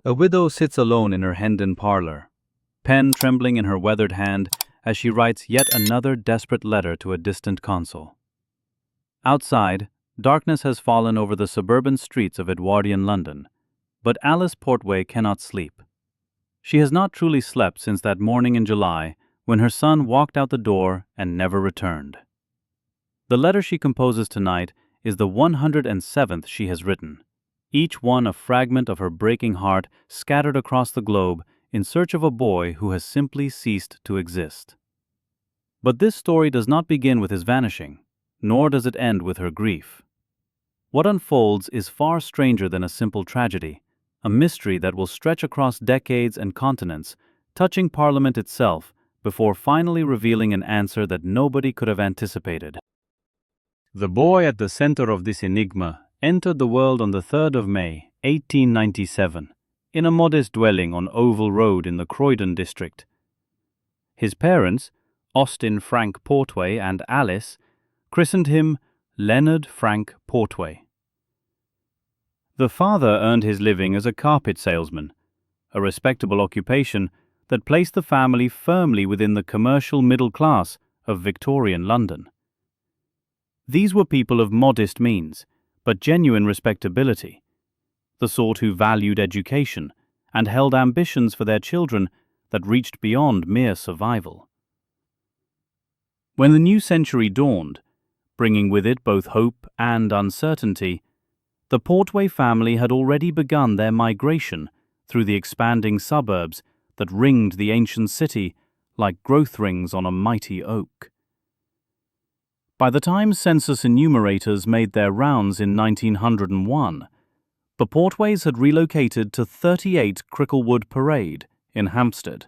A widow sits alone in her Hendon parlor, pen trembling in her weathered hand as she writes yet another desperate letter to a distant consul. Outside, darkness has fallen over the suburban streets of Edwardian London, but Alice Portway cannot sleep. She has not truly slept since that morning in July when her son walked out the door and never returned. The letter she composes tonight is the 107th she has written, each one a fragment of her breaking heart scattered across the globe in search of a boy who has simply ceased to exist. But this story does not begin with his vanishing, nor does it end with her grief. What unfolds is far stranger than a simple tragedy, a mystery that will stretch across decades and continents, touching Parliament itself, before finally revealing an answer that nobody could have anticipated. The boy at the center of this enigma entered the world on the 3rd of May, 1897, in a modest dwelling on Oval Road in the Croydon district. His parents, Austin Frank Portway and Alice, christened him Leonard Frank Portway. The father earned his living as a carpet salesman, a respectable occupation that placed the family firmly within the commercial middle class of Victorian London. These were people of modest means, but genuine respectability, the sort who valued education and held ambitions for their children that reached beyond mere survival. When the new century dawned, bringing with it both hope and uncertainty, the Portway family had already begun their migration through the expanding suburbs that ringed the ancient city like growth rings on a mighty oak. By the time census enumerators made their rounds in 1901, the Portways had relocated to 38 Cricklewood Parade in Hampstead.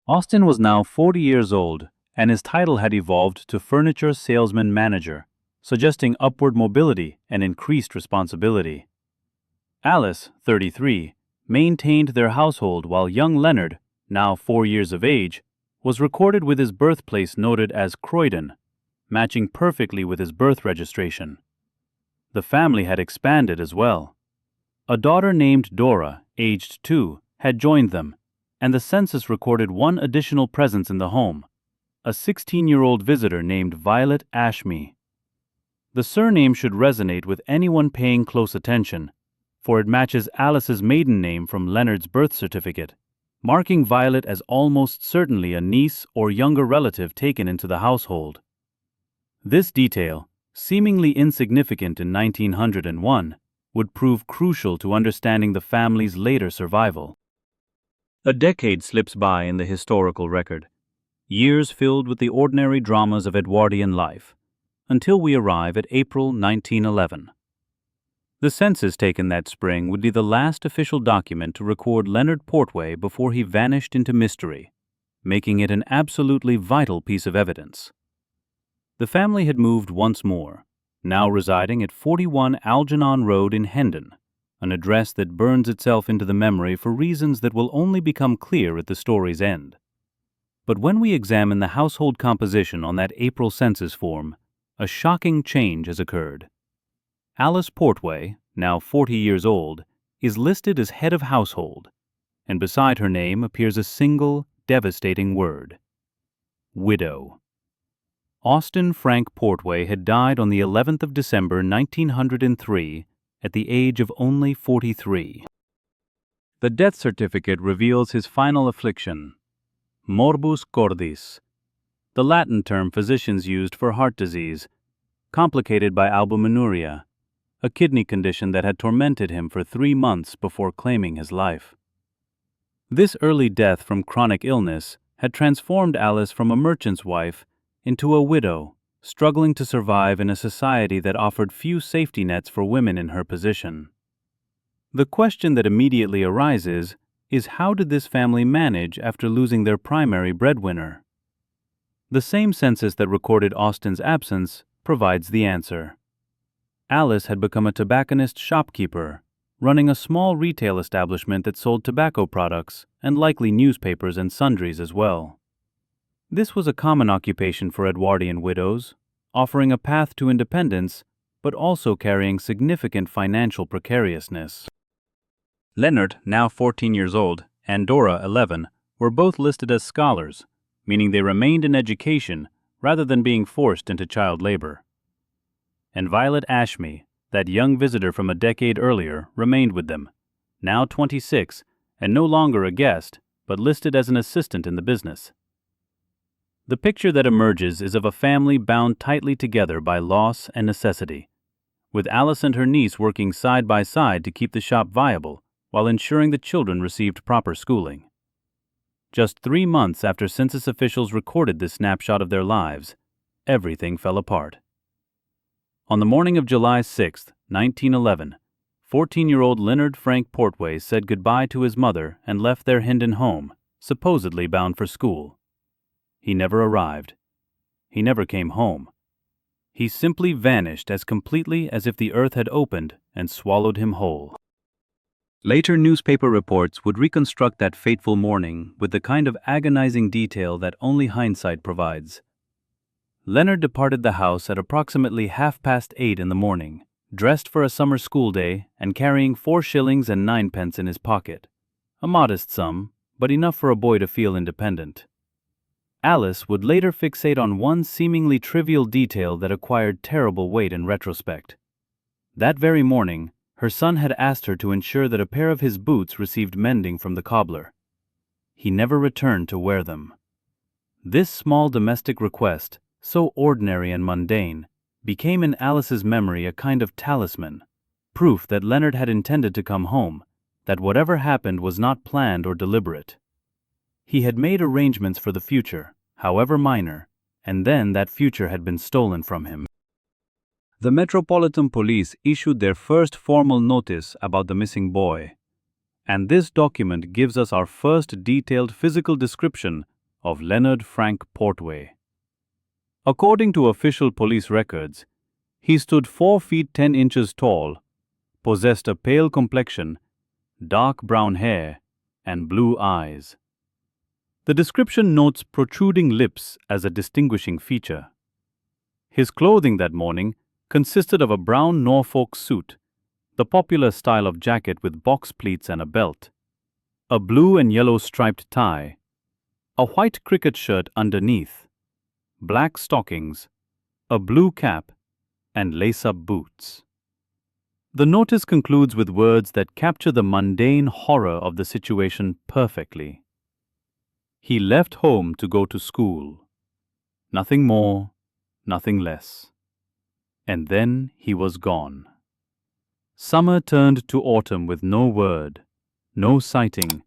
Austin was now 40 years old, and his title had evolved to furniture salesman manager, suggesting upward mobility and increased responsibility. Alice, 33, maintained their household while young Leonard, now 4 years of age, was recorded with his birthplace noted as Croydon, matching perfectly with his birth registration. The family had expanded as well. A daughter named Dora, aged 2, had joined them, and the census recorded one additional presence in the home, a 16-year-old visitor named Violet Ashme. The surname should resonate with anyone paying close attention, for it matches Alice's maiden name from Leonard's birth certificate, marking Violet as almost certainly a niece or younger relative taken into the household. This detail, seemingly insignificant in 1901, would prove crucial to understanding the family's later survival. A decade slips by in the historical record, years filled with the ordinary dramas of Edwardian life, until we arrive at April 1911. The census taken that spring would be the last official document to record Leonard Portway before he vanished into mystery, making it an absolutely vital piece of evidence. The family had moved once more, now residing at 41 Algernon Road in Hendon, an address that burns itself into the memory for reasons that will only become clear at the story's end. But when we examine the household composition on that April census form, a shocking change has occurred. Alice Portway, now 40 years old, is listed as head of household, and beside her name appears a single, devastating word: widow. Austin Frank Portway had died on the 11th of December 1903 at the age of only 43. The death certificate reveals his final affliction, morbus cordis, the Latin term physicians used for heart disease, complicated by albuminuria, a kidney condition that had tormented him for 3 months before claiming his life. This early death from chronic illness had transformed Alice from a merchant's wife into a widow, struggling to survive in a society that offered few safety nets for women in her position. The question that immediately arises is, how did this family manage after losing their primary breadwinner? The same census that recorded Austin's absence provides the answer. Alice had become a tobacconist shopkeeper, running a small retail establishment that sold tobacco products and likely newspapers and sundries as well. This was a common occupation for Edwardian widows, offering a path to independence, but also carrying significant financial precariousness. Leonard, now 14 years old, and Dora, 11, were both listed as scholars, meaning they remained in education rather than being forced into child labor. And Violet Ashme, that young visitor from a decade earlier, remained with them, now 26 and no longer a guest, but listed as an assistant in the business. The picture that emerges is of a family bound tightly together by loss and necessity, with Alice and her niece working side by side to keep the shop viable while ensuring the children received proper schooling. Just 3 months after census officials recorded this snapshot of their lives, everything fell apart. On the morning of July 6, 1911, 14-year-old Leonard Frank Portway said goodbye to his mother and left their Hendon home, supposedly bound for school. He never arrived. He never came home. He simply vanished as completely as if the earth had opened and swallowed him whole. Later newspaper reports would reconstruct that fateful morning with the kind of agonizing detail that only hindsight provides. Leonard departed the house at approximately 8:30 in the morning, dressed for a summer school day and carrying 4 shillings and 9 pence in his pocket. A modest sum, but enough for a boy to feel independent. Alice would later fixate on one seemingly trivial detail that acquired terrible weight in retrospect. That very morning, her son had asked her to ensure that a pair of his boots received mending from the cobbler. He never returned to wear them. This small domestic request, so ordinary and mundane, became in Alice's memory a kind of talisman, proof that Leonard had intended to come home, that whatever happened was not planned or deliberate. He had made arrangements for the future, however minor, and then that future had been stolen from him. The Metropolitan Police issued their first formal notice about the missing boy, and this document gives us our first detailed physical description of Leonard Frank Portway. According to official police records, he stood 4 feet 10 inches tall, possessed a pale complexion, dark brown hair, and blue eyes. The description notes protruding lips as a distinguishing feature. His clothing that morning consisted of a brown Norfolk suit, the popular style of jacket with box pleats and a belt, a blue and yellow striped tie, a white cricket shirt underneath, black stockings, a blue cap, and lace-up boots. The notice concludes with words that capture the mundane horror of the situation perfectly. He left home to go to school. Nothing more, nothing less. And then he was gone. Summer turned to autumn with no word, no sighting,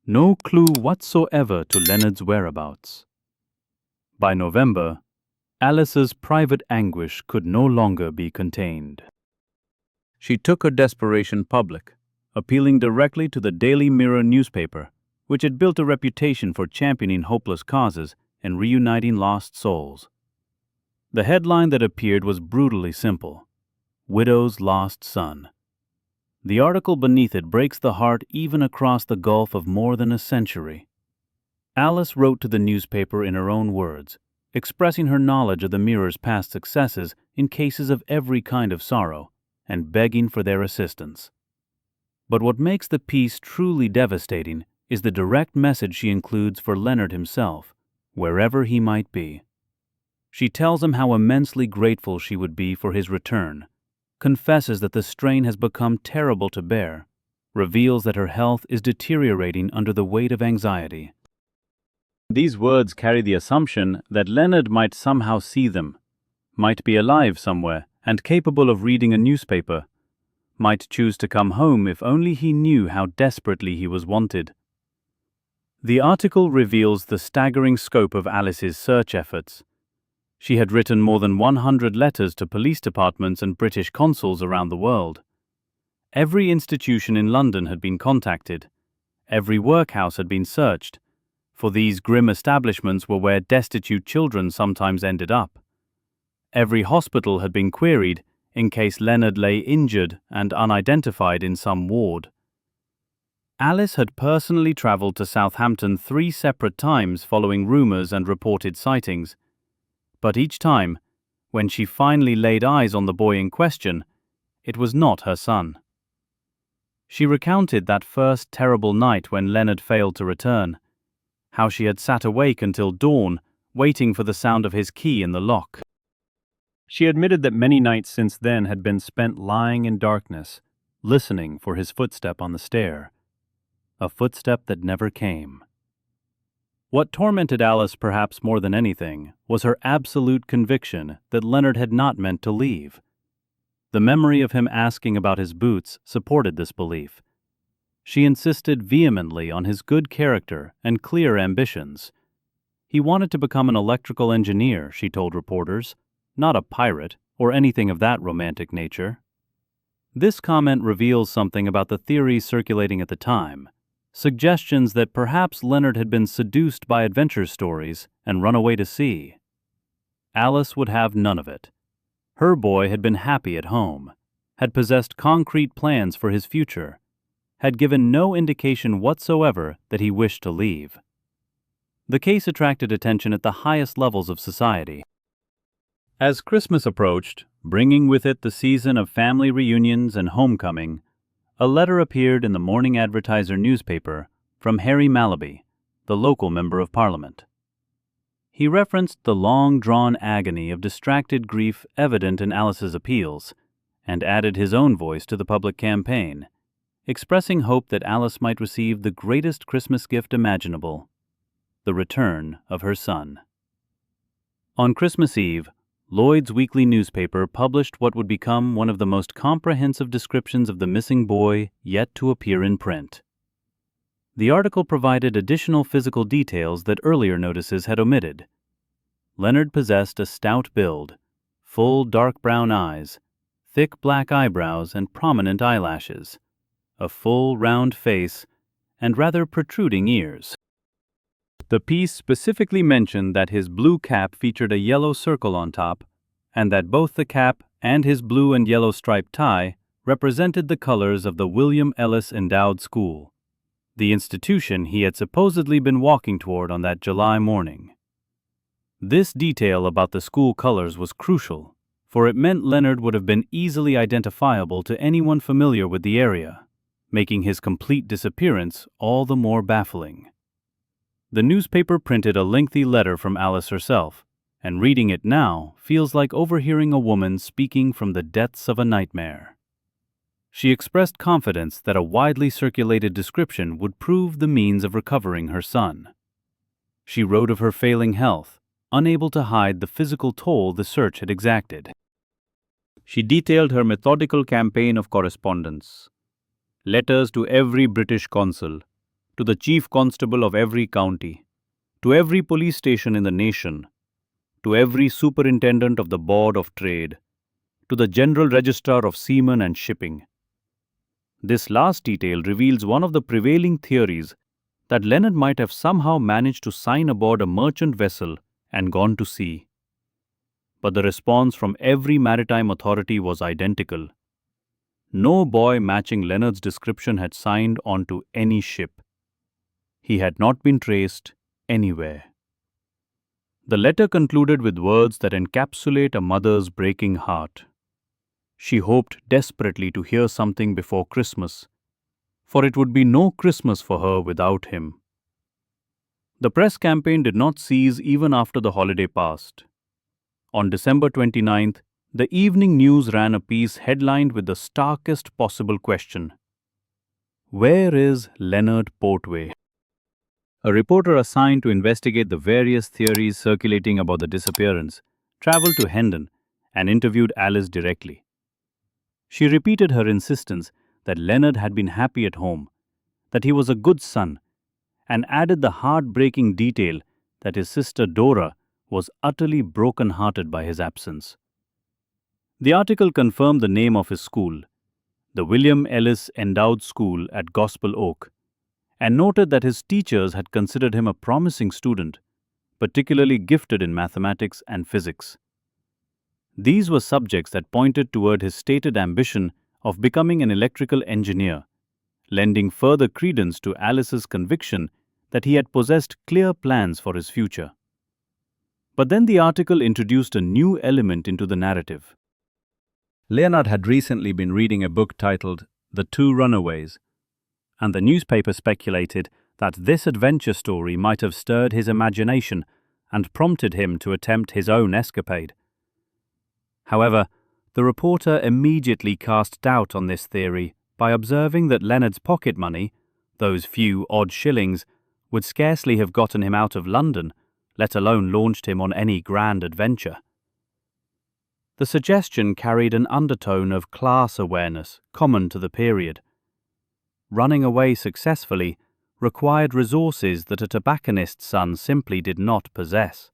no clue whatsoever to Leonard's whereabouts. By November, Alice's private anguish could no longer be contained. She took her desperation public, appealing directly to the Daily Mirror newspaper, which had built a reputation for championing hopeless causes and reuniting lost souls. The headline that appeared was brutally simple: Widow's Lost Son. The article beneath it breaks the heart even across the gulf of more than a century. Alice wrote to the newspaper in her own words, expressing her knowledge of the Mirror's past successes in cases of every kind of sorrow, and begging for their assistance. But what makes the piece truly devastating is the direct message she includes for Leonard himself, wherever he might be. She tells him how immensely grateful she would be for his return, confesses that the strain has become terrible to bear, reveals that her health is deteriorating under the weight of anxiety. These words carry the assumption that Leonard might somehow see them, might be alive somewhere and capable of reading a newspaper, might choose to come home if only he knew how desperately he was wanted. The article reveals the staggering scope of Alice's search efforts. She had written more than 100 letters to police departments and British consuls around the world. Every institution in London had been contacted. Every workhouse had been searched, for these grim establishments were where destitute children sometimes ended up. Every hospital had been queried in case Leonard lay injured and unidentified in some ward. Alice had personally travelled to Southampton 3 separate times following rumours and reported sightings. But each time, when she finally laid eyes on the boy in question, it was not her son. She recounted that first terrible night when Leonard failed to return, how she had sat awake until dawn, waiting for the sound of his key in the lock. She admitted that many nights since then had been spent lying in darkness, listening for his footstep on the stair, a footstep that never came. What tormented Alice perhaps more than anything was her absolute conviction that Leonard had not meant to leave. The memory of him asking about his boots supported this belief. She insisted vehemently on his good character and clear ambitions. He wanted to become an electrical engineer, she told reporters, not a pirate or anything of that romantic nature. This comment reveals something about the theories circulating at the time, suggestions that perhaps Leonard had been seduced by adventure stories and run away to sea. Alice would have none of it. Her boy had been happy at home, had possessed concrete plans for his future, had given no indication whatsoever that he wished to leave. The case attracted attention at the highest levels of society. As Christmas approached, bringing with it the season of family reunions and homecoming, a letter appeared in the Morning Advertiser newspaper from Harry Malaby, the local member of Parliament. He referenced the long-drawn agony of distracted grief evident in Alice's appeals, and added his own voice to the public campaign, expressing hope that Alice might receive the greatest Christmas gift imaginable, the return of her son. On Christmas Eve, Lloyd's weekly newspaper published what would become one of the most comprehensive descriptions of the missing boy yet to appear in print. The article provided additional physical details that earlier notices had omitted. Leonard possessed a stout build, full dark brown eyes, thick black eyebrows and prominent eyelashes, a full round face, and rather protruding ears. The piece specifically mentioned that his blue cap featured a yellow circle on top, and that both the cap and his blue and yellow striped tie represented the colors of the William Ellis Endowed School, the institution he had supposedly been walking toward on that July morning. This detail about the school colors was crucial, for it meant Leonard would have been easily identifiable to anyone familiar with the area, making his complete disappearance all the more baffling. The newspaper printed a lengthy letter from Alice herself, and reading it now feels like overhearing a woman speaking from the depths of a nightmare. She expressed confidence that a widely circulated description would prove the means of recovering her son. She wrote of her failing health, unable to hide the physical toll the search had exacted. She detailed her methodical campaign of correspondence. Letters to every British consul, to the chief constable of every county, to every police station in the nation, to every superintendent of the Board of Trade, to the General Registrar of Seamen and Shipping. This last detail reveals one of the prevailing theories that Leonard might have somehow managed to sign aboard a merchant vessel and gone to sea. But the response from every maritime authority was identical. No boy matching Leonard's description had signed onto any ship. He had not been traced anywhere. The letter concluded with words that encapsulate a mother's breaking heart. She hoped desperately to hear something before Christmas, for it would be no Christmas for her without him. The press campaign did not cease even after the holiday passed. On December 29th, the Evening News ran a piece headlined with the starkest possible question: "Where is Leonard Portway?" A reporter assigned to investigate the various theories circulating about the disappearance traveled to Hendon and interviewed Alice directly. She repeated her insistence that Leonard had been happy at home, that he was a good son, and added the heartbreaking detail that his sister Dora was utterly broken-hearted by his absence. The article confirmed the name of his school, the William Ellis Endowed School at Gospel Oak, and noted that his teachers had considered him a promising student, particularly gifted in mathematics and physics. These were subjects that pointed toward his stated ambition of becoming an electrical engineer, lending further credence to Alice's conviction that he had possessed clear plans for his future. But then the article introduced a new element into the narrative. Leonard had recently been reading a book titled the two runaways, and the newspaper speculated that this adventure story might have stirred his imagination and prompted him to attempt his own escapade. However, the reporter immediately cast doubt on this theory by observing that Leonard's pocket money, those few odd shillings, would scarcely have gotten him out of London, let alone launched him on any grand adventure. The suggestion carried an undertone of class awareness common to the period. Running away successfully required resources that a tobacconist's son simply did not possess.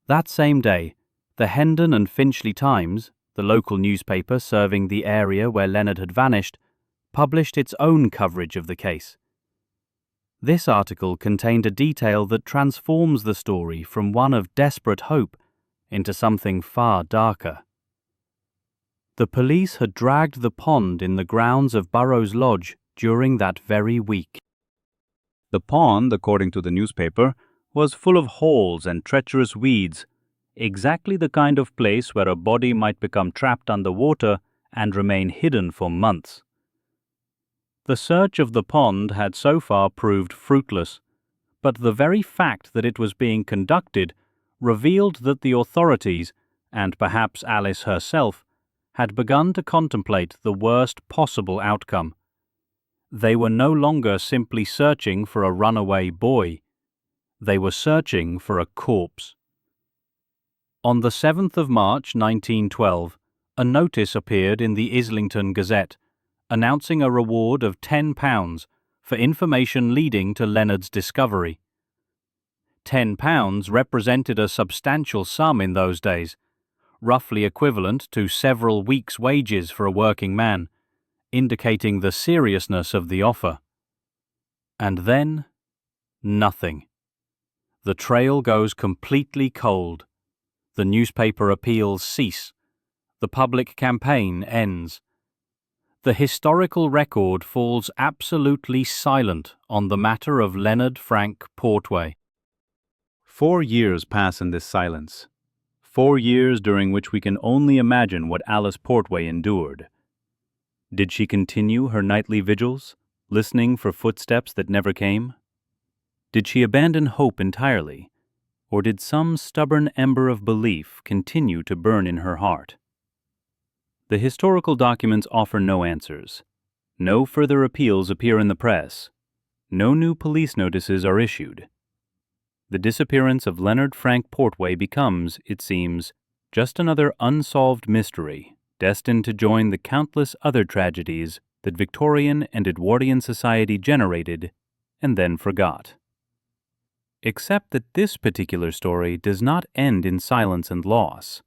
That same day, the Hendon and Finchley Times, the local newspaper serving the area where Leonard had vanished, published its own coverage of the case. This article contained a detail that transforms the story from one of desperate hope into something far darker. The police had dragged the pond in the grounds of Burrows Lodge during that very week. The pond, according to the newspaper, was full of holes and treacherous weeds, exactly the kind of place where a body might become trapped underwater and remain hidden for months. The search of the pond had so far proved fruitless, but the very fact that it was being conducted revealed that the authorities, and perhaps Alice herself, had begun to contemplate the worst possible outcome. They were no longer simply searching for a runaway boy. They were searching for a corpse. On the 7th of March 1912, a notice appeared in the Islington Gazette announcing a reward of £10 for information leading to Leonard's discovery. £10 represented a substantial sum in those days, roughly equivalent to several weeks' wages for a working man, indicating the seriousness of the offer. And then, nothing. The trail goes completely cold. The newspaper appeals cease. The public campaign ends. The historical record falls absolutely silent on the matter of Leonard Frank Portway. 4 years pass in this silence. 4 years during which we can only imagine what Alice Portway endured. Did she continue her nightly vigils, listening for footsteps that never came? Did she abandon hope entirely, or did some stubborn ember of belief continue to burn in her heart? The historical documents offer no answers. No further appeals appear in the press. No new police notices are issued. The disappearance of Leonard Frank Portway becomes, it seems, just another unsolved mystery, destined to join the countless other tragedies that Victorian and Edwardian society generated and then forgot. Except that this particular story does not end in silence and loss.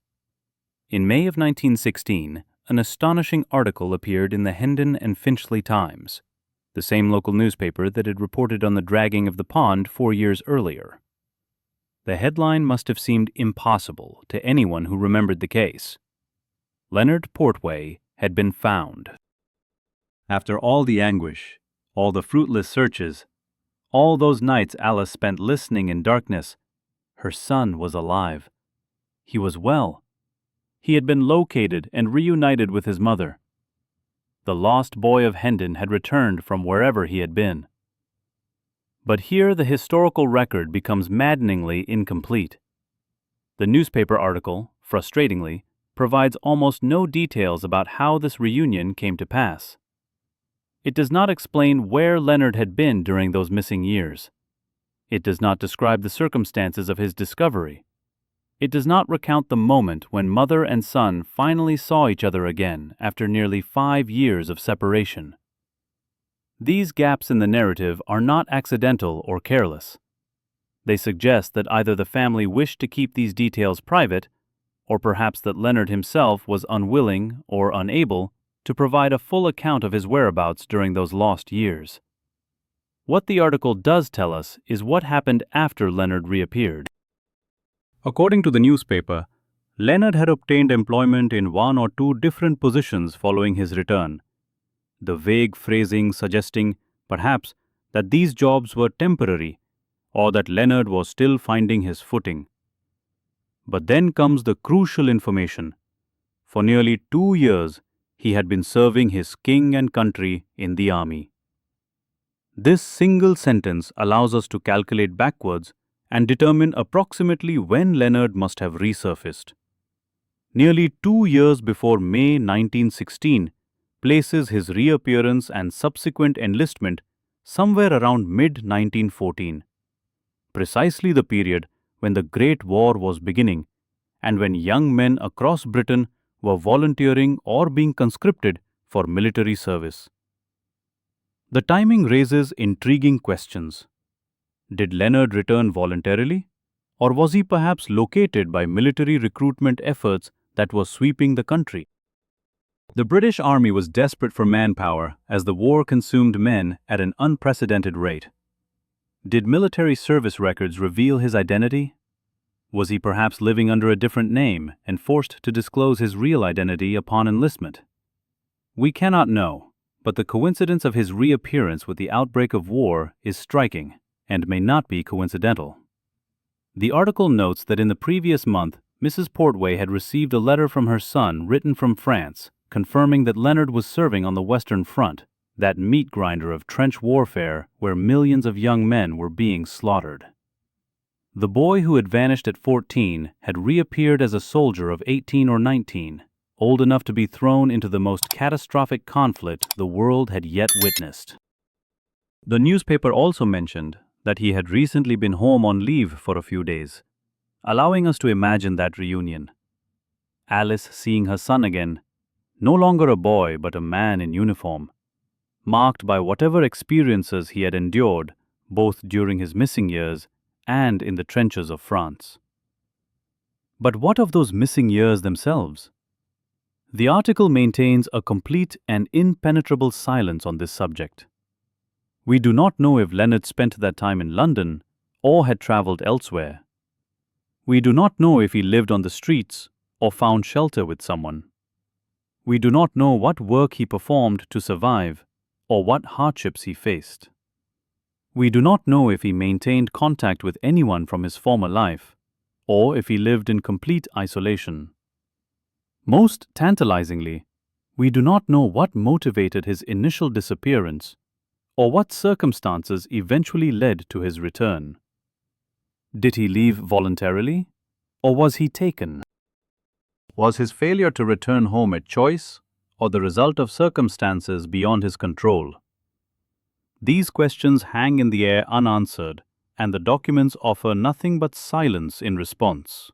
In May of 1916, an astonishing article appeared in the Hendon and Finchley Times, the same local newspaper that had reported on the dragging of the pond 4 years earlier. The headline must have seemed impossible to anyone who remembered the case. Leonard Portway had been found. After all the anguish, all the fruitless searches, all those nights Alice spent listening in darkness, her son was alive. He was well. He had been located and reunited with his mother. The lost boy of Hendon had returned from wherever he had been. But here the historical record becomes maddeningly incomplete. The newspaper article, frustratingly, provides almost no details about how this reunion came to pass. It does not explain where Leonard had been during those missing years. It does not describe the circumstances of his discovery. It does not recount the moment when mother and son finally saw each other again after nearly 5 years of separation. These gaps in the narrative are not accidental or careless. They suggest that either the family wished to keep these details private, or perhaps that Leonard himself was unwilling or unable to provide a full account of his whereabouts during those lost years. What the article does tell us is what happened after Leonard reappeared. According to the newspaper, Leonard had obtained employment in 1 or 2 different positions following his return, the vague phrasing suggesting, perhaps, that these jobs were temporary or that Leonard was still finding his footing. But then comes the crucial information. For nearly 2 years, he had been serving his king and country in the army. This single sentence allows us to calculate backwards and determine approximately when Leonard must have resurfaced. Nearly 2 years before May 1916 places his reappearance and subsequent enlistment somewhere around mid-1914, precisely the period when the Great War was beginning and when young men across Britain were volunteering or being conscripted for military service. The timing raises intriguing questions. Did Leonard return voluntarily, or was he perhaps located by military recruitment efforts that were sweeping the country? The British Army was desperate for manpower as the war consumed men at an unprecedented rate. Did military service records reveal his identity? Was he perhaps living under a different name and forced to disclose his real identity upon enlistment? We cannot know, but the coincidence of his reappearance with the outbreak of war is striking and may not be coincidental. The article notes that in the previous month, Mrs. Portway had received a letter from her son written from France, confirming that Leonard was serving on the Western Front, that meat grinder of trench warfare where millions of young men were being slaughtered. The boy who had vanished at 14 had reappeared as a soldier of 18 or 19, old enough to be thrown into the most catastrophic conflict the world had yet witnessed. The newspaper also mentioned that he had recently been home on leave for a few days, allowing us to imagine that reunion. Alice seeing her son again, no longer a boy but a man in uniform, marked by whatever experiences he had endured both during his missing years and in the trenches of France. But what of those missing years themselves? The article maintains a complete and impenetrable silence on this subject. We do not know if Leonard spent that time in London or had travelled elsewhere. We do not know if he lived on the streets or found shelter with someone. We do not know what work he performed to survive or what hardships he faced. We do not know if he maintained contact with anyone from his former life or if he lived in complete isolation. Most tantalizingly, we do not know what motivated his initial disappearance or what circumstances eventually led to his return. Did he leave voluntarily, or was he taken? Was his failure to return home a choice or the result of circumstances beyond his control? These questions hang in the air unanswered, and the documents offer nothing but silence in response.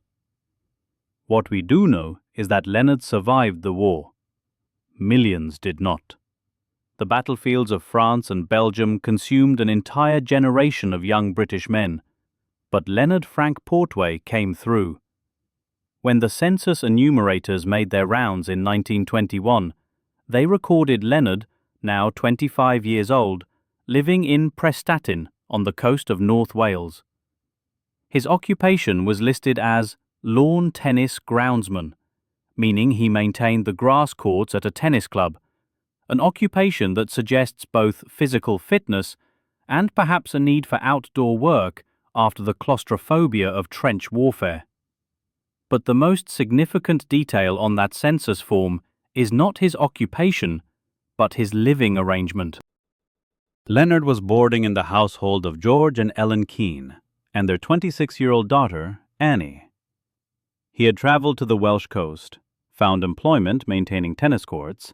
What we do know is that Leonard survived the war. Millions did not. The battlefields of France and Belgium consumed an entire generation of young British men, but Leonard Frank Portway came through. When the census enumerators made their rounds in 1921, they recorded Leonard, now 25 years old, living in Prestatyn on the coast of North Wales. His occupation was listed as lawn tennis groundsman, meaning he maintained the grass courts at a tennis club, an occupation that suggests both physical fitness and perhaps a need for outdoor work after the claustrophobia of trench warfare. But the most significant detail on that census form is not his occupation, but his living arrangement. Leonard was boarding in the household of George and Ellen Keane and their 26-year-old daughter, Annie. He had traveled to the Welsh coast, found employment maintaining tennis courts,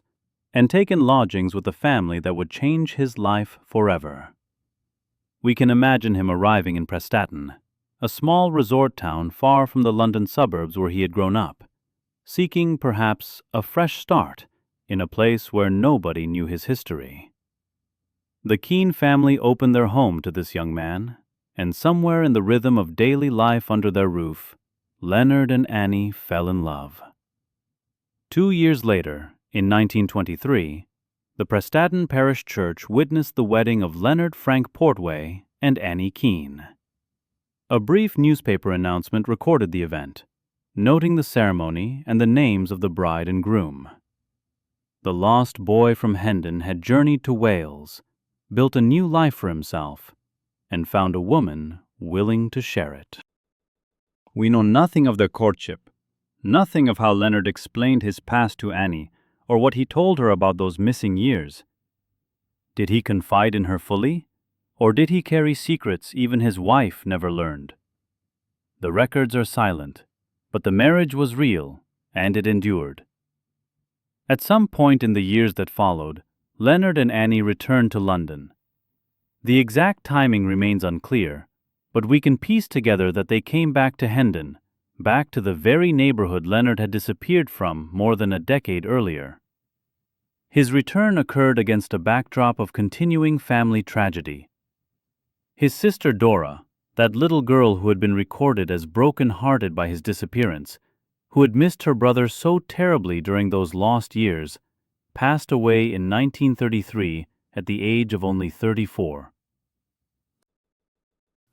and taken lodgings with a family that would change his life forever. We can imagine him arriving in Prestatyn, a small resort town far from the London suburbs where he had grown up, seeking perhaps a fresh start in a place where nobody knew his history. The Keane family opened their home to this young man, and somewhere in the rhythm of daily life under their roof, Leonard and Annie fell in love. 2 years later, in 1923, the Prestatyn Parish Church witnessed the wedding of Leonard Frank Portway and Annie Keane. A brief newspaper announcement recorded the event, noting the ceremony and the names of the bride and groom. The lost boy from Hendon had journeyed to Wales, built a new life for himself, and found a woman willing to share it. We know nothing of their courtship, nothing of how Leonard explained his past to Annie, or what he told her about those missing years. Did he confide in her fully, or did he carry secrets even his wife never learned? The records are silent, but the marriage was real, and it endured. At some point in the years that followed, Leonard and Annie returned to London. The exact timing remains unclear, but we can piece together that they came back to Hendon, back to the very neighborhood Leonard had disappeared from more than a decade earlier. His return occurred against a backdrop of continuing family tragedy. His sister Dora, that little girl who had been recorded as broken-hearted by his disappearance, who had missed her brother so terribly during those lost years, passed away in 1933 at the age of only 34.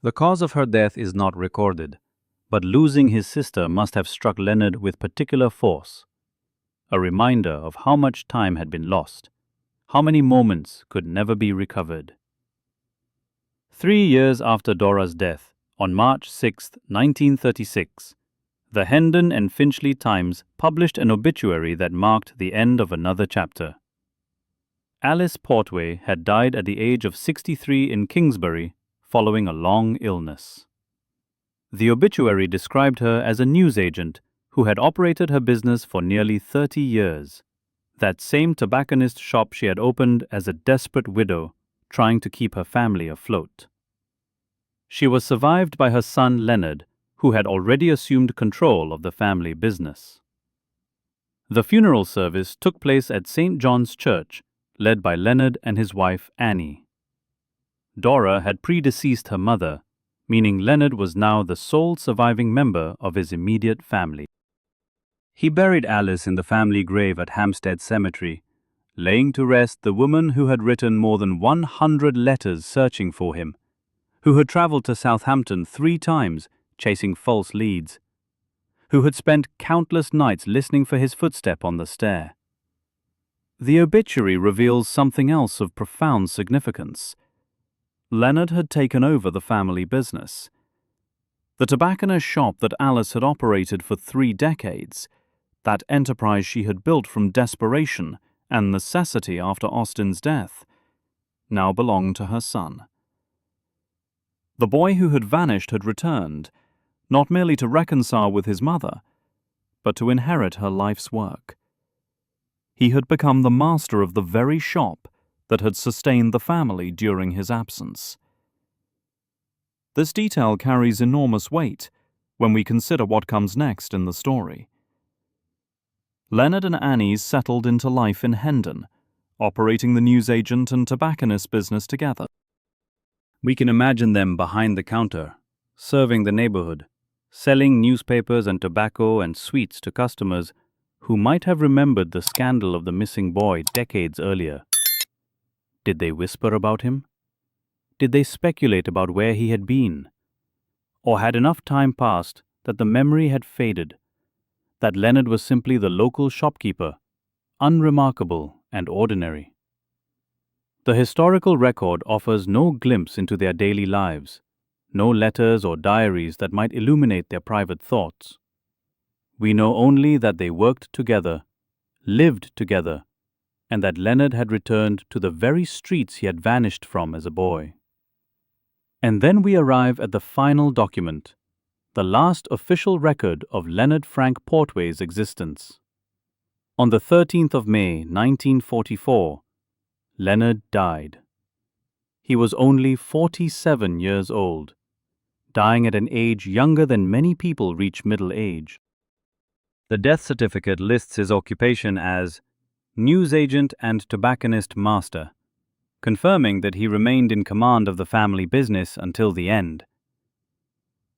The cause of her death is not recorded, but losing his sister must have struck Leonard with particular force. A reminder of how much time had been lost, how many moments could never be recovered. 3 years after Dora's death, on March 6, 1936, the Hendon and Finchley Times published an obituary that marked the end of another chapter. Alice Portway had died at the age of 63 in Kingsbury following a long illness. The obituary described her as a newsagent who had operated her business for nearly 30 years, that same tobacconist shop she had opened as a desperate widow trying to keep her family afloat. She was survived by her son Leonard, who had already assumed control of the family business. The funeral service took place at St. John's Church, led by Leonard and his wife Annie. Dora had predeceased her mother, meaning Leonard was now the sole surviving member of his immediate family. He buried Alice in the family grave at Hampstead Cemetery, laying to rest the woman who had written more than 100 letters searching for him, who had travelled to Southampton 3 times chasing false leads, who had spent countless nights listening for his footstep on the stair. The obituary reveals something else of profound significance. Leonard had taken over the family business. The tobacconist shop that Alice had operated for 3 decades, that enterprise she had built from desperation and necessity after Austen's death, now belonged to her son. The boy who had vanished had returned, not merely to reconcile with his mother, but to inherit her life's work. He had become the master of the very shop that had sustained the family during his absence. This detail carries enormous weight when we consider what comes next in the story. Leonard and Annie settled into life in Hendon, operating the newsagent and tobacconist business together. We can imagine them behind the counter, serving the neighborhood, selling newspapers and tobacco and sweets to customers who might have remembered the scandal of the missing boy decades earlier. Did they whisper about him? Did they speculate about where he had been? Or had enough time passed that the memory had faded, that Leonard was simply the local shopkeeper, unremarkable and ordinary? The historical record offers no glimpse into their daily lives, no letters or diaries that might illuminate their private thoughts. We know only that they worked together, lived together, and that Leonard had returned to the very streets he had vanished from as a boy. And then we arrive at the final document, the last official record of Leonard Frank Portway's existence. On the 13th of May, 1944, Leonard died. He was only 47 years old, dying at an age younger than many people reach middle age. The death certificate lists his occupation as newsagent and tobacconist master, confirming that he remained in command of the family business until the end.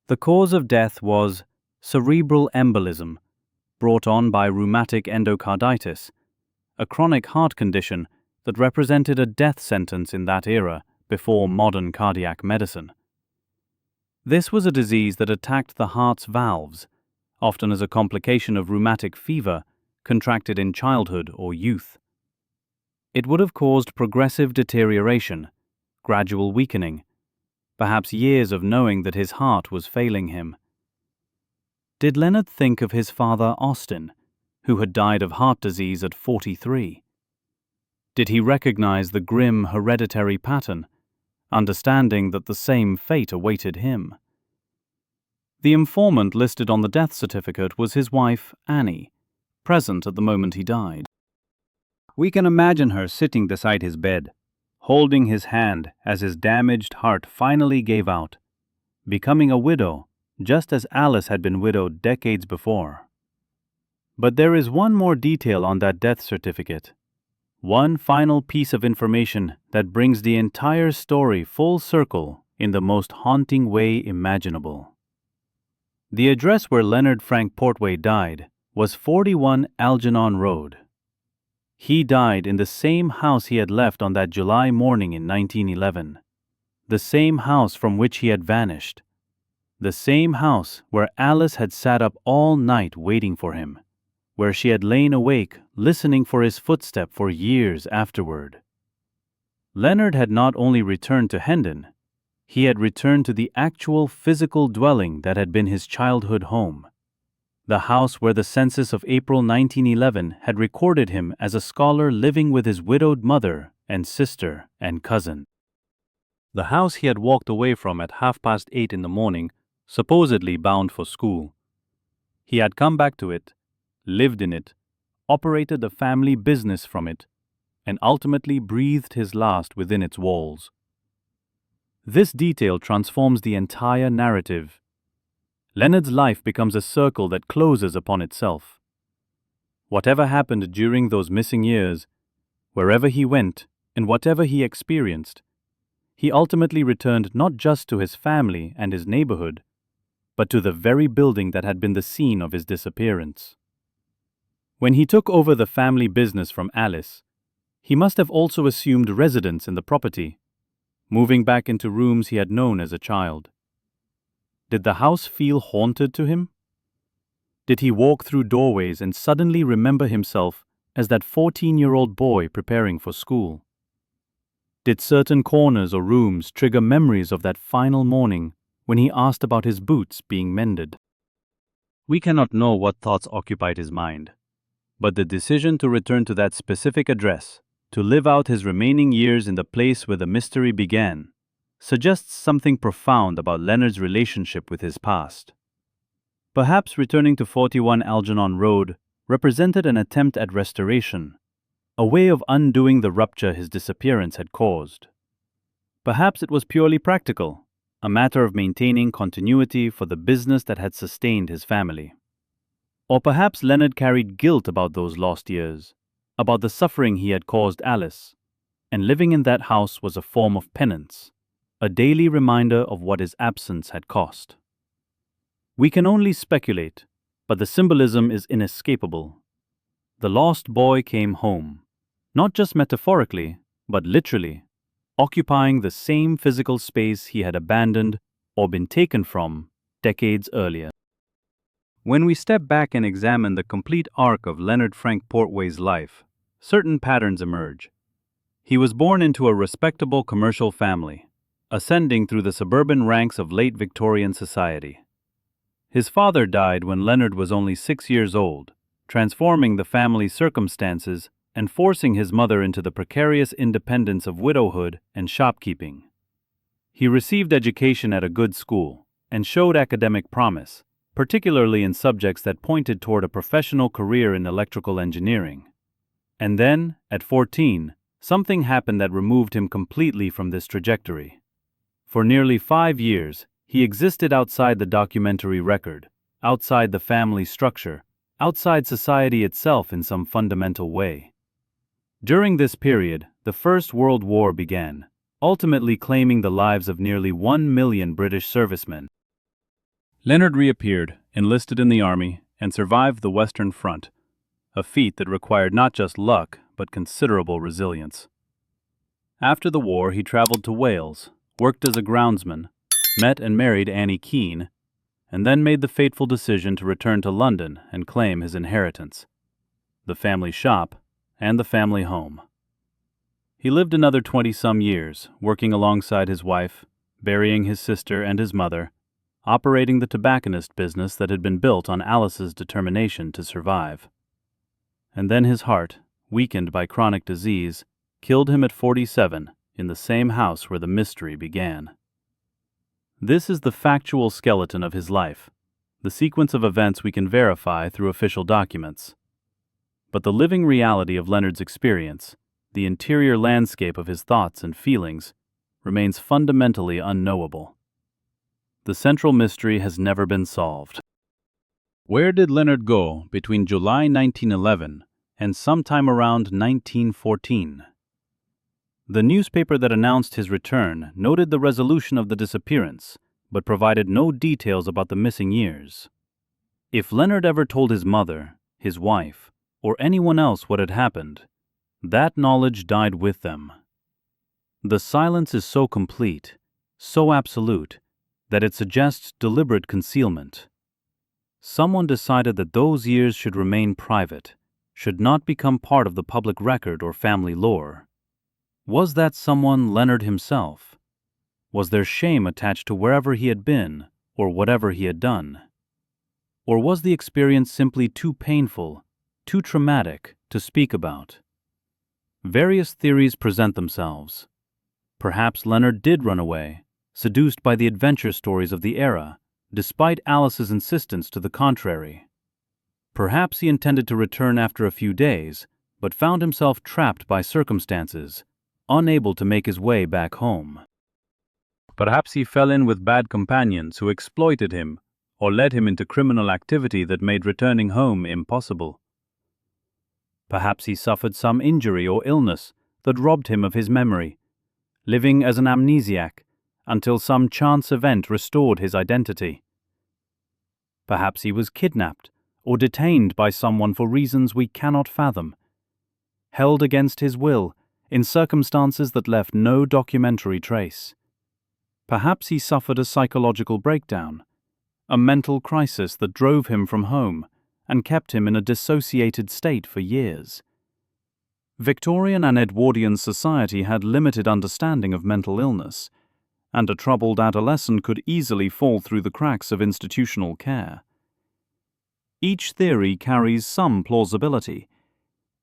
The cause of death was cerebral embolism, brought on by rheumatic endocarditis, a chronic heart condition that represented a death sentence in that era before modern cardiac medicine. This was a disease that attacked the heart's valves, often as a complication of rheumatic fever contracted in childhood or youth. It would have caused progressive deterioration, gradual weakening, perhaps years of knowing that his heart was failing him. Did Leonard think of his father Austen, who had died of heart disease at 43? Did he recognize the grim hereditary pattern, understanding that the same fate awaited him? The informant listed on the death certificate was his wife, Annie, present at the moment he died. We can imagine her sitting beside his bed, holding his hand as his damaged heart finally gave out, becoming a widow, just as Alice had been widowed decades before. But there is one more detail on that death certificate, one final piece of information that brings the entire story full circle in the most haunting way imaginable. The address where Leonard Frank Portway died was 41 Algernon Road. He died in the same house he had left on that July morning in 1911, the same house from which he had vanished, the same house where Alice had sat up all night waiting for him, where she had lain awake listening for his footstep for years afterward. Leonard had not only returned to Hendon, he had returned to the actual physical dwelling that had been his childhood home, the house where the census of April 1911 had recorded him as a scholar living with his widowed mother and sister and cousin. The house he had walked away from at 8:30 in the morning, supposedly bound for school. He had come back to it, lived in it, operated the family business from it, and ultimately breathed his last within its walls. This detail transforms the entire narrative. Leonard's life becomes a circle that closes upon itself. Whatever happened during those missing years, wherever he went and whatever he experienced, he ultimately returned not just to his family and his neighborhood, but to the very building that had been the scene of his disappearance. When he took over the family business from Alice, he must have also assumed residence in the property, moving back into rooms he had known as a child. Did the house feel haunted to him? Did he walk through doorways and suddenly remember himself as that 14-year-old boy preparing for school? Did certain corners or rooms trigger memories of that final morning when he asked about his boots being mended? We cannot know what thoughts occupied his mind, but the decision to return to that specific address, to live out his remaining years in the place where the mystery began, suggests something profound about Leonard's relationship with his past. Perhaps returning to 41 Algernon Road represented an attempt at restoration, a way of undoing the rupture his disappearance had caused. Perhaps it was purely practical, a matter of maintaining continuity for the business that had sustained his family. Or perhaps Leonard carried guilt about those lost years, about the suffering he had caused Alice, and living in that house was a form of penance, a daily reminder of what his absence had cost. We can only speculate, but the symbolism is inescapable. The lost boy came home, not just metaphorically, but literally, occupying the same physical space he had abandoned or been taken from decades earlier. When we step back and examine the complete arc of Leonard Frank Portway's life, certain patterns emerge. He was born into a respectable commercial family, ascending through the suburban ranks of late Victorian society. His father died when Leonard was only 6 years old, transforming the family's circumstances and forcing his mother into the precarious independence of widowhood and shopkeeping. He received education at a good school and showed academic promise, particularly in subjects that pointed toward a professional career in electrical engineering. And then, at 14, something happened that removed him completely from this trajectory. For nearly 5 years, he existed outside the documentary record, outside the family structure, outside society itself in some fundamental way. During this period, the First World War began, ultimately claiming the lives of nearly 1 million British servicemen. Leonard reappeared, enlisted in the army, and survived the Western Front, a feat that required not just luck, but considerable resilience. After the war, he traveled to Wales, worked as a groundsman, met and married Annie Keane, and then made the fateful decision to return to London and claim his inheritance, the family shop and the family home. He lived another 20-some years, working alongside his wife, burying his sister and his mother, operating the tobacconist business that had been built on Alice's determination to survive. and then his heart, weakened by chronic disease, killed him at 47 in the same house where the mystery began. This is the factual skeleton of his life, the sequence of events we can verify through official documents. But the living reality of Leonard's experience, the interior landscape of his thoughts and feelings, remains fundamentally unknowable. The central mystery has never been solved. Where did Leonard go between July 1911 and sometime around 1914? The newspaper that announced his return noted the resolution of the disappearance, but provided no details about the missing years. If Leonard ever told his mother, his wife, or anyone else what had happened, that knowledge died with them. The silence is so complete, so absolute, that it suggests deliberate concealment. Someone decided that those years should remain private, should not become part of the public record or family lore. Was that someone Leonard himself? Was there shame attached to wherever he had been or whatever he had done? Or was the experience simply too painful, too traumatic to speak about? Various theories present themselves. Perhaps Leonard did run away, seduced by the adventure stories of the era, despite Alice's insistence to the contrary. Perhaps he intended to return after a few days, but found himself trapped by circumstances, unable to make his way back home. Perhaps he fell in with bad companions who exploited him or led him into criminal activity that made returning home impossible. Perhaps he suffered some injury or illness that robbed him of his memory, living as an amnesiac until some chance event restored his identity. Perhaps he was kidnapped or detained by someone for reasons we cannot fathom, held against his will in circumstances that left no documentary trace. Perhaps he suffered a psychological breakdown, a mental crisis that drove him from home and kept him in a dissociated state for years. Victorian and Edwardian society had limited understanding of mental illness, and a troubled adolescent could easily fall through the cracks of institutional care. Each theory carries some plausibility,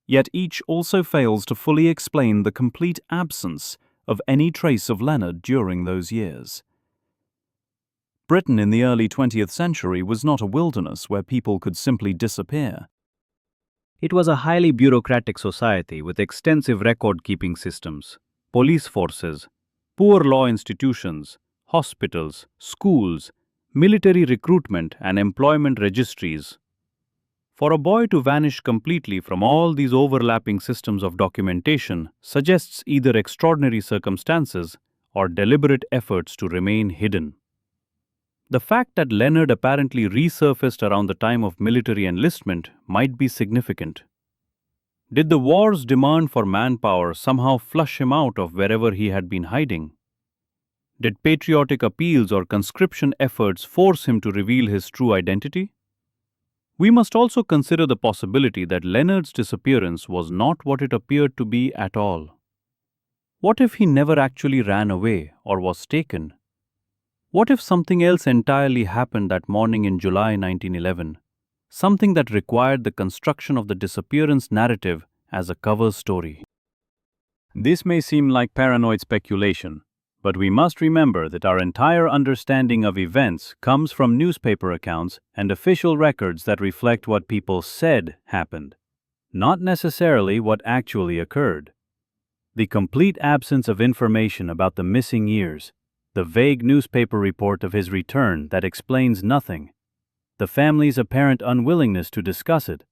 yet each also fails to fully explain the complete absence of any trace of Leonard during those years. Britain in the early 20th century was not a wilderness where people could simply disappear. It was a highly bureaucratic society with extensive record-keeping systems, police forces, poor law institutions, hospitals, schools, military recruitment and employment registries. For a boy to vanish completely from all these overlapping systems of documentation suggests either extraordinary circumstances or deliberate efforts to remain hidden. The fact that Leonard apparently resurfaced around the time of military enlistment might be significant. Did the war's demand for manpower somehow flush him out of wherever he had been hiding? Did patriotic appeals or conscription efforts force him to reveal his true identity? We must also consider the possibility that Leonard's disappearance was not what it appeared to be at all. What if he never actually ran away or was taken? What if something else entirely happened that morning in July 1911, something that required the construction of the disappearance narrative as a cover story? This may seem like paranoid speculation, but we must remember that our entire understanding of events comes from newspaper accounts and official records that reflect what people said happened, not necessarily what actually occurred. The complete absence of information about the missing years, the vague newspaper report of his return that explains nothing, the family's apparent unwillingness to discuss it,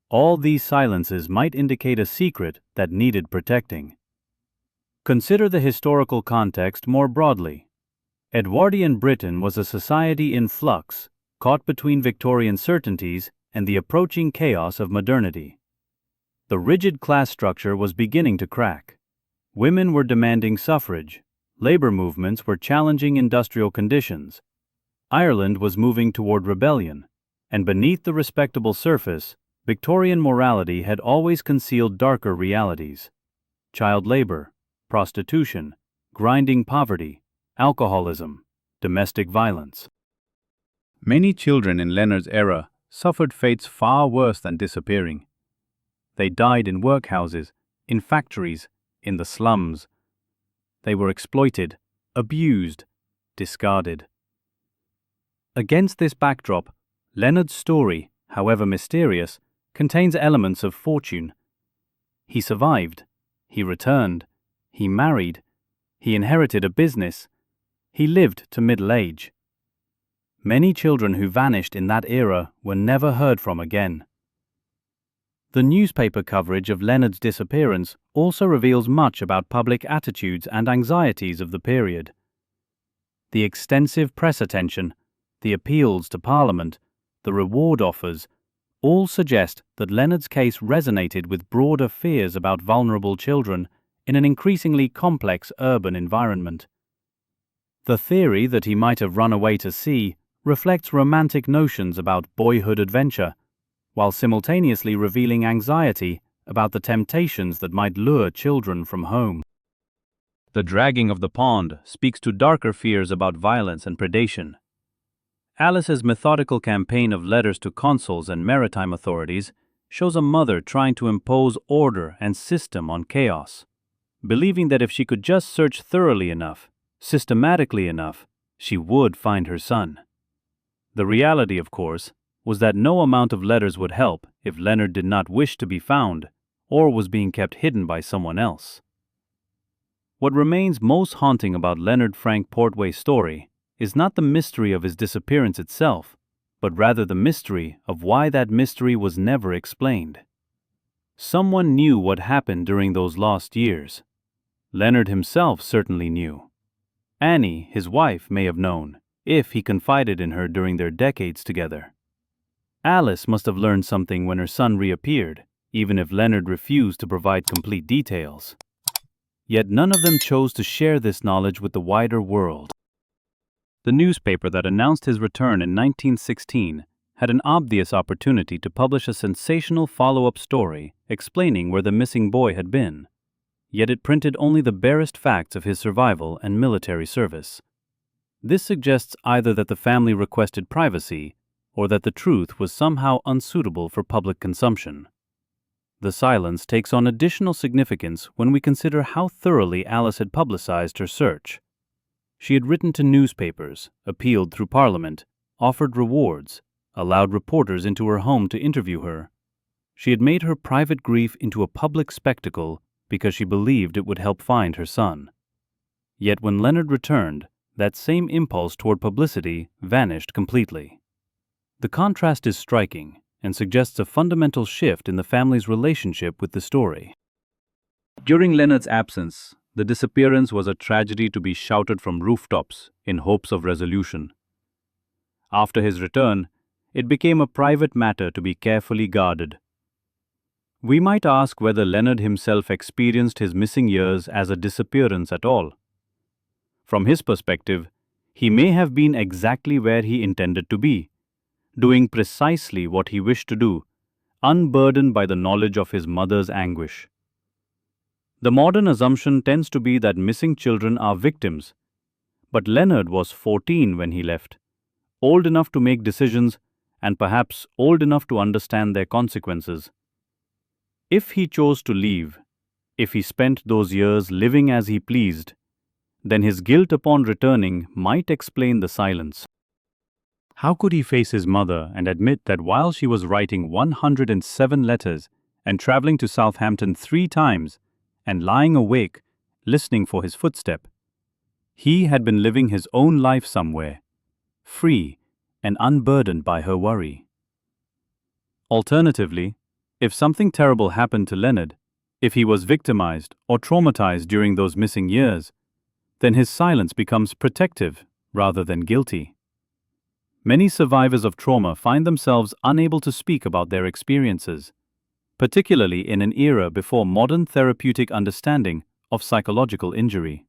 all these silences might indicate a secret that needed protecting. Consider the historical context more broadly. Edwardian Britain was a society in flux, caught between Victorian certainties and the approaching chaos of modernity. The rigid class structure was beginning to crack. Women were demanding suffrage. Labor movements were challenging industrial conditions. Ireland was moving toward rebellion, and beneath the respectable surface, Victorian morality had always concealed darker realities: child labor, prostitution, grinding poverty, alcoholism, domestic violence. Many children in Leonard's era suffered fates far worse than disappearing. They died in workhouses, in factories, in the slums. They were exploited, abused, discarded. Against this backdrop, Leonard's story, however mysterious, contains elements of fortune. He survived, he returned, he married, he inherited a business, he lived to middle age. Many children who vanished in that era were never heard from again. The newspaper coverage of Leonard's disappearance also reveals much about public attitudes and anxieties of the period. The extensive press attention, the appeals to Parliament, the reward offers, all suggest that Leonard's case resonated with broader fears about vulnerable children in an increasingly complex urban environment. The theory that he might have run away to sea reflects romantic notions about boyhood adventure, while simultaneously revealing anxiety about the temptations that might lure children from home. The dragging of the pond speaks to darker fears about violence and predation. Alice's methodical campaign of letters to consuls and maritime authorities shows a mother trying to impose order and system on chaos, believing that if she could just search thoroughly enough, systematically enough, she would find her son. The reality, of course, was that no amount of letters would help if Leonard did not wish to be found or was being kept hidden by someone else. What remains most haunting about Leonard Frank Portway's story is not the mystery of his disappearance itself, but rather the mystery of why that mystery was never explained. Someone knew what happened during those lost years. Leonard himself certainly knew. Annie, his wife, may have known, if he confided in her during their decades together. Alice must have learned something when her son reappeared, even if Leonard refused to provide complete details. Yet none of them chose to share this knowledge with the wider world. The newspaper that announced his return in 1916 had an obvious opportunity to publish a sensational follow-up story explaining where the missing boy had been. Yet it printed only the barest facts of his survival and military service. This suggests either that the family requested privacy or that the truth was somehow unsuitable for public consumption. The silence takes on additional significance when we consider how thoroughly Alice had publicized her search. She had written to newspapers, appealed through Parliament, offered rewards, allowed reporters into her home to interview her. She had made her private grief into a public spectacle because she believed it would help find her son. Yet when Leonard returned, that same impulse toward publicity vanished completely. The contrast is striking and suggests a fundamental shift in the family's relationship with the story. During Leonard's absence, the disappearance was a tragedy to be shouted from rooftops in hopes of resolution. After his return, it became a private matter to be carefully guarded. We might ask whether Leonard himself experienced his missing years as a disappearance at all. From his perspective, he may have been exactly where he intended to be, doing precisely what he wished to do, unburdened by the knowledge of his mother's anguish. The modern assumption tends to be that missing children are victims, but Leonard was 14 when he left, old enough to make decisions and perhaps old enough to understand their consequences. If he chose to leave, if he spent those years living as he pleased, then his guilt upon returning might explain the silence. How could he face his mother and admit that while she was writing 107 letters and traveling to Southampton 3 times, and lying awake, listening for his footstep, he had been living his own life somewhere, free and unburdened by her worry? Alternatively, if something terrible happened to Leonard, if he was victimized or traumatized during those missing years, then his silence becomes protective rather than guilty. Many survivors of trauma find themselves unable to speak about their experiences, particularly in an era before modern therapeutic understanding of psychological injury.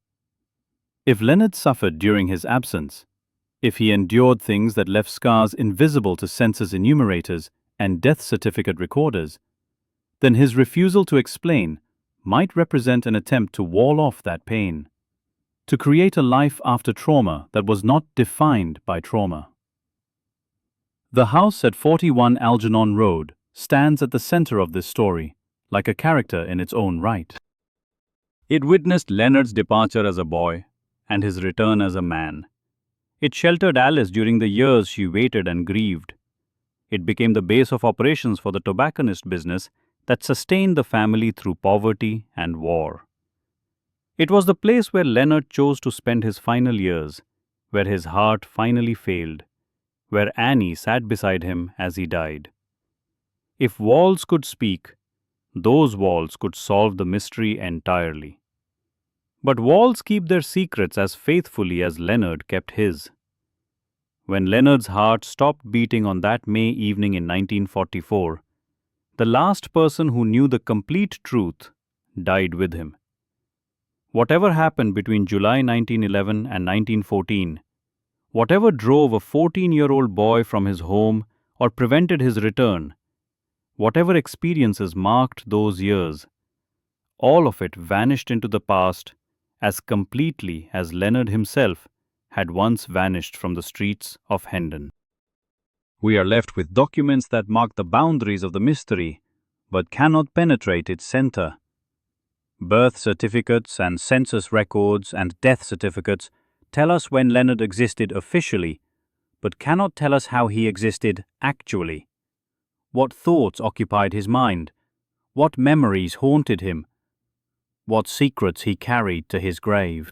If Leonard suffered during his absence, if he endured things that left scars invisible to census enumerators and death certificate recorders, then his refusal to explain might represent an attempt to wall off that pain, to create a life after trauma that was not defined by trauma. The house at 41 Algernon Road stands at the center of this story, like a character in its own right. It witnessed Leonard's departure as a boy and his return as a man. It sheltered Alice during the years she waited and grieved. It became the base of operations for the tobacconist business that sustained the family through poverty and war. It was the place where Leonard chose to spend his final years, where his heart finally failed, where Annie sat beside him as he died. If walls could speak, those walls could solve the mystery entirely. But walls keep their secrets as faithfully as Leonard kept his. When Leonard's heart stopped beating on that May evening in 1944, the last person who knew the complete truth died with him. Whatever happened between July 1911 and 1914, whatever drove a 14-year-old boy from his home or prevented his return, whatever experiences marked those years, all of it vanished into the past as completely as Leonard himself had once vanished from the streets of Hendon. We are left with documents that mark the boundaries of the mystery, but cannot penetrate its center. Birth certificates and census records and death certificates tell us when Leonard existed officially, but cannot tell us how he existed actually. What thoughts occupied his mind? What memories haunted him? What secrets he carried to his grave?